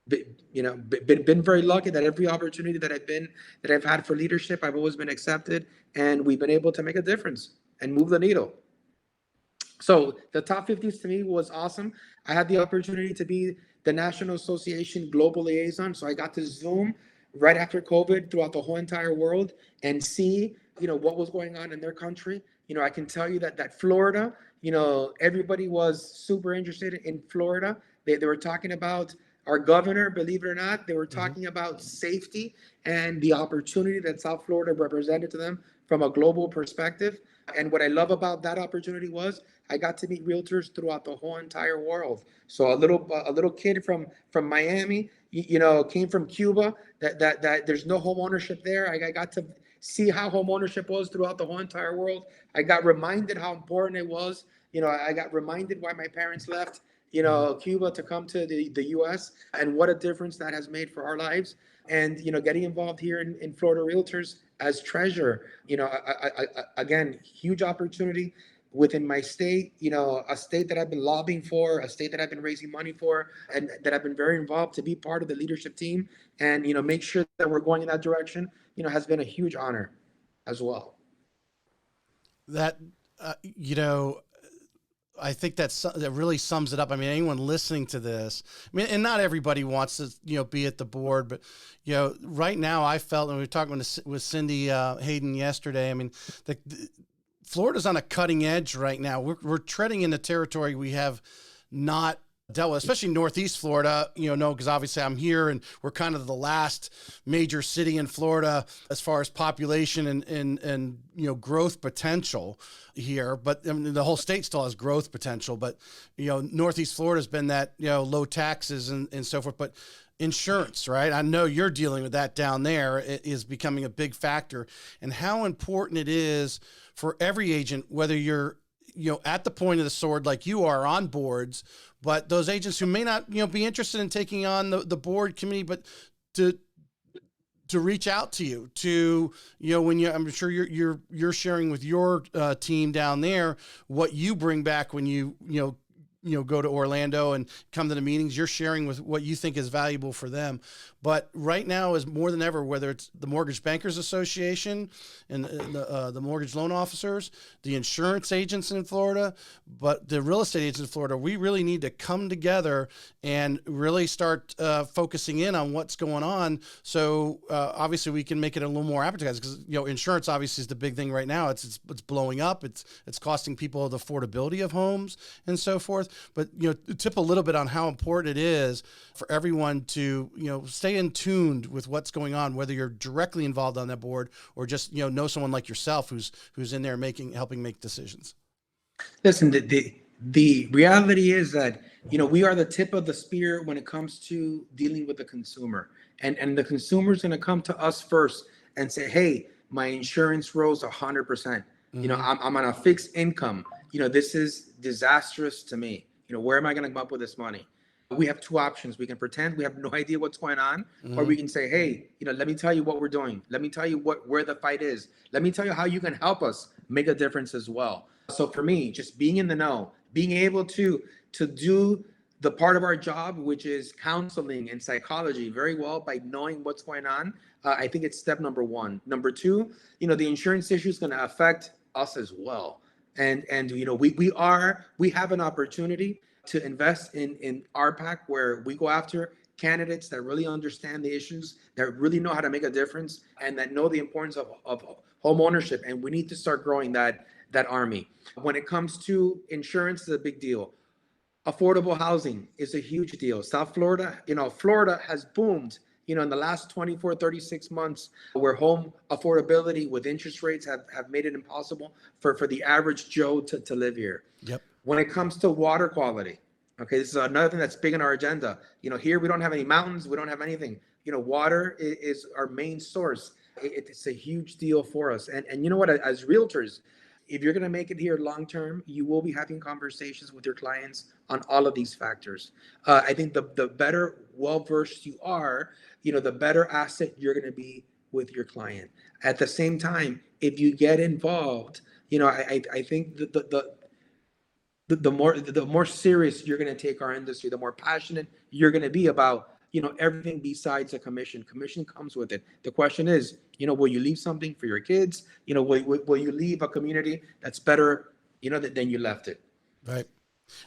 been very lucky that every opportunity that I've had for leadership, I've always been accepted, and we've been able to make a difference and move the needle. So the top 50s to me was awesome. I had the opportunity to be the National Association Global Liaison. So I got to Zoom right after COVID throughout the whole entire world and see, what was going on in their country. I can tell you that Florida, everybody was super interested in Florida. They were talking about our governor, believe it or not. They were talking about safety and the opportunity that South Florida represented to them from a global perspective. And what I love about that opportunity was I got to meet realtors throughout the whole entire world. So a little kid from Miami, came from Cuba. That there's no home ownership there. I got to see how home ownership was throughout the whole entire world. I got reminded how important it was. I got reminded why my parents left, Cuba to come to the U.S. and what a difference that has made for our lives. And, getting involved here in Florida Realtors as treasurer, again, huge opportunity within my state, a state that I've been lobbying for, a state that I've been raising money for, and that I've been very involved to be part of the leadership team and, make sure that we're going in that direction, has been a huge honor as well. That, I think that really sums it up. I mean, anyone listening to this, and not everybody wants to, be at the board, but, right now I felt, and we were talking with Cindy Hayden yesterday, Florida's on a cutting edge right now. We're treading into territory we have not dealt with, especially Northeast Florida, because obviously I'm here and we're kind of the last major city in Florida as far as population and growth potential here. But the whole state still has growth potential. But, Northeast Florida has been that, low taxes and so forth. But insurance, right? I know you're dealing with that down there. It is becoming a big factor, and how important it is for every agent, whether you're at the point of the sword like you are on boards, but those agents who may not be interested in taking on the board committee, but to reach out to you, to when I'm sure you're sharing with your team down there what you bring back when you go to Orlando and come to the meetings. You're sharing with what you think is valuable for them. But right now is more than ever, whether it's the Mortgage Bankers Association and the mortgage loan officers, the insurance agents in Florida, but the real estate agents in Florida, we really need to come together and really start focusing in on what's going on. So obviously we can make it a little more appetizing, because insurance obviously is the big thing right now. It's blowing up. It's costing people the affordability of homes and so forth. But tip a little bit on how important it is for everyone to stay in tuned with what's going on, whether you're directly involved on that board or just know someone like yourself who's in there helping make decisions. Listen, the reality is that we are the tip of the spear when it comes to dealing with the consumer, and the consumer is going to come to us first and say, hey, my insurance rose 100%. I'm on a fixed income. This is disastrous to me. Where am I going to come up with this money? We have two options. We can pretend we have no idea what's going on, or we can say, hey, let me tell you what we're doing. Let me tell you where the fight is. Let me tell you how you can help us make a difference as well. So for me, just being in the know, being able to do the part of our job, which is counseling and psychology, very well by knowing what's going on. I think it's step number one. Number two, the insurance issue is going to affect us as well. And we have an opportunity to invest in RPAC, where we go after candidates that really understand the issues, that really know how to make a difference, and that know the importance of home ownership. And we need to start growing that army. When it comes to insurance, it's a big deal. Affordable housing is a huge deal. South Florida, Florida has boomed, in the last 24, 36 months, where home affordability with interest rates have made it impossible for the average Joe to live here. Yep. When it comes to water quality, Okay, this is another thing that's big on our agenda. Here we don't have any mountains, we don't have anything. Water is our main source. It's a huge deal for us. And you know what? As realtors, if you're going to make it here long term, you will be having conversations with your clients on all of these factors. I think the better well versed you are, the better asset you're going to be with your client. At the same time, if you get involved, I think the more serious you're going to take our industry, the more passionate you're going to be about everything besides a commission. Commission comes with it. The question is, will you leave something for your kids? Will you leave a community that's better than you left it? Right.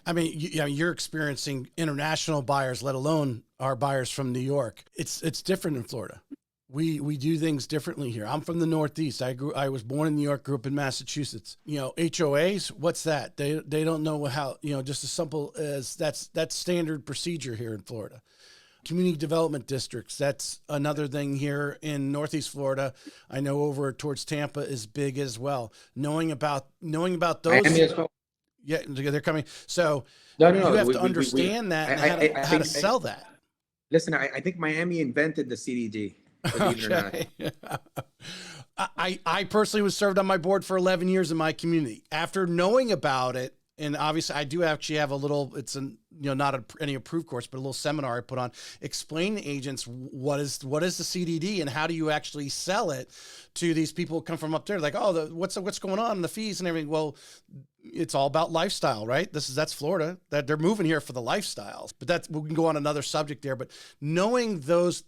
I mean, you're experiencing international buyers, let alone our buyers from New York. It's different in Florida. We do things differently here. I'm from the Northeast. I was born in New York, grew up in Massachusetts. HOAs, what's that? They don't know how, just as simple as that's standard procedure here in Florida. Community development districts, that's another thing here in Northeast Florida. I know over towards Tampa is big as well. Knowing about those. Miami as well. Yeah, they're coming. So no, you have to understand that and how to sell that. Listen, I think Miami invented the CDD. Okay. I personally was served on my board for 11 years in my community. After knowing about it, and obviously I do actually have a little, it's not any approved course, but a little seminar I put on, explain to agents what is the CDD and how do you actually sell it to these people who come from up there. Like, oh, what's going on, the fees and everything. Well, it's all about lifestyle, right? that's Florida, that they're moving here for the lifestyles, but we can go on another subject there, but knowing those,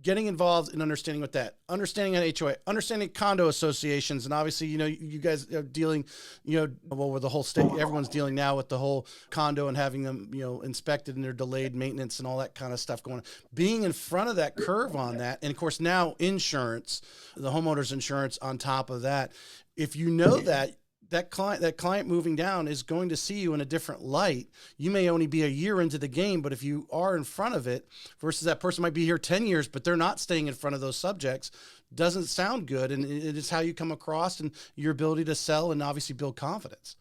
getting involved in understanding with that, understanding an HOA, understanding condo associations. And obviously, you guys are dealing, with the whole state, everyone's dealing now with the whole condo and having them, inspected and their delayed maintenance and all that kind of stuff going on, being in front of that curve on that. And of course insurance, the homeowner's insurance on top of that. If you know that client moving down is going to see you in a different light. You may only be a year into the game, but if you are in front of it versus that person might be here 10 years, but they're not staying in front of those subjects, doesn't sound good. And it is how you come across and your ability to sell and obviously build confidence.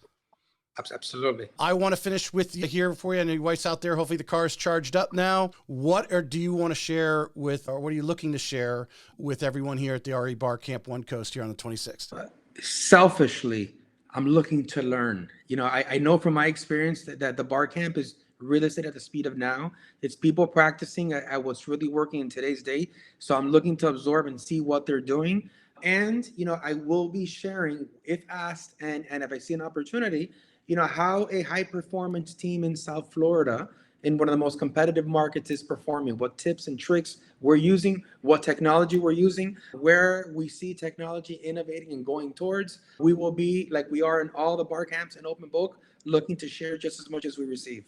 Absolutely. I want to finish with you here for you. I know your wife's out there. Hopefully the car is charged up now. What do you want to share with, or what are you looking to share with everyone here at the RE Bar Camp One Coast here on the 26th? Selfishly, I'm looking to learn. I know from my experience that the bar camp is real estate at the speed of now. It's people practicing at what's really working in today's day. So I'm looking to absorb and see what they're doing. And, I will be sharing, if asked, and if I see an opportunity, how a high performance team in South Florida in one of the most competitive markets is performing, what tips and tricks we're using, what technology we're using, where we see technology innovating and going towards. We will be, like we are in all the bar camps and open book, looking to share just as much as we receive.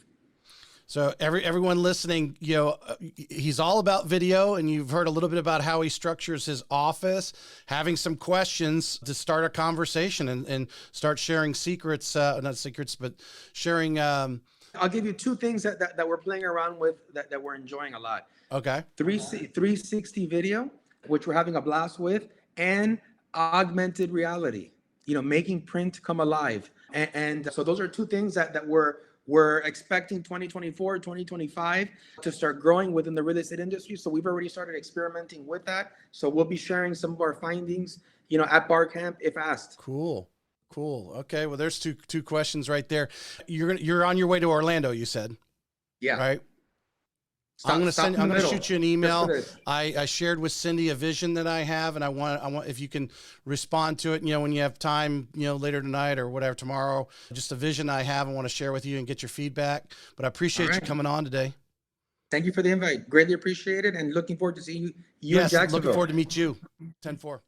So everyone listening, he's all about video, and you've heard a little bit about how he structures his office, having some questions to start a conversation and start sharing secrets, not secrets, but sharing. I'll give you two things that we're playing around with that we're enjoying a lot. Okay. 360 video, which we're having a blast with, and augmented reality, making print come alive. And so those are two things that we're expecting 2024, 2025 to start growing within the real estate industry. So we've already started experimenting with that. So we'll be sharing some of our findings, at bar camp if asked. Cool. Okay. Well, there's two questions right there. You're on your way to Orlando, you said. Yeah. Right. I'm going to shoot you an email. I shared with Cindy a vision that I have, and I want if you can respond to it, when you have time, later tonight or whatever, tomorrow, just a vision I have, I want to share with you and get your feedback. But I appreciate you coming on today. Thank you for the invite. Greatly appreciated, and looking forward to seeing you in Jacksonville. Looking forward to meet you. 10-4.